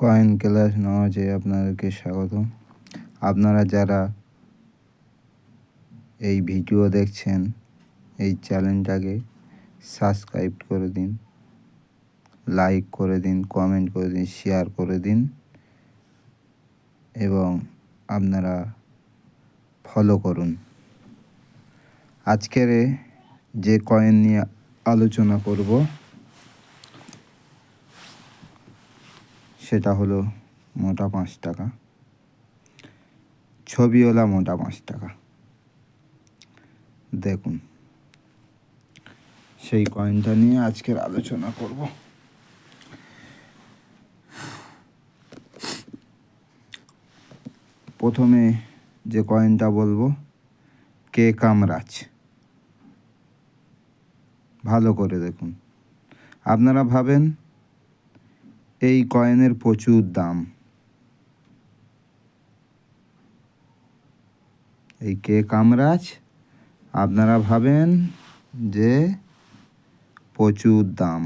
Coin class নলেজে আপনাদেরকে স্বাগত। আপনারা যারা এই ভিডিও দেখছেন এই চ্যানেলটাকে সাবস্ক্রাইব করে দিন, লাইক করে দিন, কমেন্ট করে দিন, শেয়ার করে দিন এবং আপনারা ফলো করুন। আজকের যে কয়েন নিয়ে আলোচনা করব সেটা হলো মোটা 5 টাকা, ছবিওয়ালা মোটা 5 টাকা। দেখুন, সেই কয়েনটা নিয়ে আজকের আলোচনা করব। প্রথমে যে কয়েনটা বলবো, কে কামরাজ। ভালো করে দেখুন। আপনারা ভাবেন এই কয়েনের প্রচুর দাম। এই কে কামরাজ আপনারা ভাবেন যে প্রচুর দাম,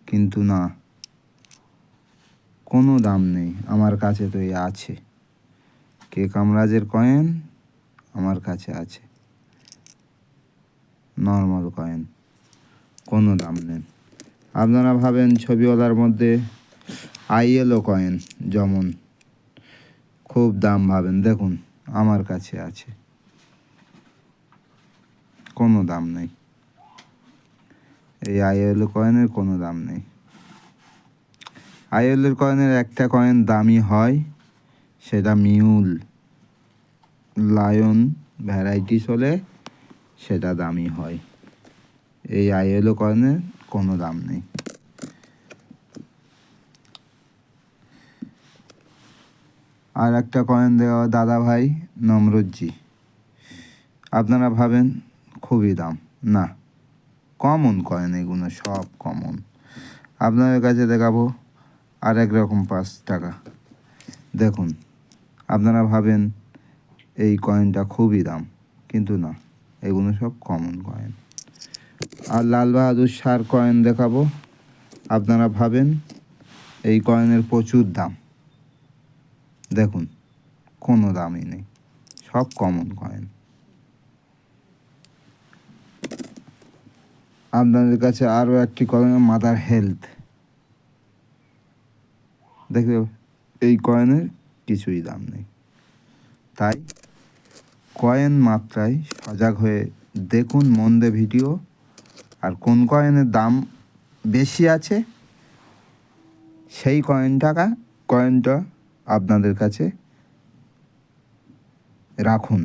কিন্তু না, কোনো দাম নেই। আমার কাছে তো এই আছে, কে কামরাজের কয়েন আমার কাছে আছে, নর্মাল কয়েন, কোনো দাম নেই। আপনারা ভাবেন ছবিওয়ালার মধ্যে আইএলও কয়েন যেমন খুব দাম ভাবেন, দেখুন আমার কাছে আছে, কোনো দাম নেই। এই আইএলও কয়েনের কোনো দাম নেই। আইএলও কয়েনের একটা কয়েন দামি হয়, সেটা মিউল লায়ন ভ্যারাইটিস হলে সেটা দামি হয়। এই আইএলও কয়েনের কোনো দাম নেই। আর একটা কয়েন দেওয়া দাদা ভাই নমরুদ্জি। আপনারা ভাবেন খুবই দাম, না, কমন কয়েন, এগুলো সব কমন। আপনাদের কাছে দেখাবো আর এক রকম 5 টাকা। দেখুন, আপনারা ভাবেন এই কয়েনটা খুবই দাম, কিন্তু না, এগুলো সব কমন কয়েন। আর লাল বাহাদুর শাহর কয়েন দেখাবো। আপনারা ভাবেন এই কয়েনের প্রচুর দাম, দেখুন কোনো দামই নেই, সব কমন কয়েন। আপনাদের কাছে আরও একটি কয়েন মাদার হেলথ। দেখবে এই কয়েনের কিছুই দাম নেই। তাই কয়েন মাত্রায় সজাগ হয়ে দেখুন মন দিয়ে ভিডিও, আর কোন কয়েনের দাম বেশি আছে সেই কয়েনটা আপনাদের কাছে রাখুন।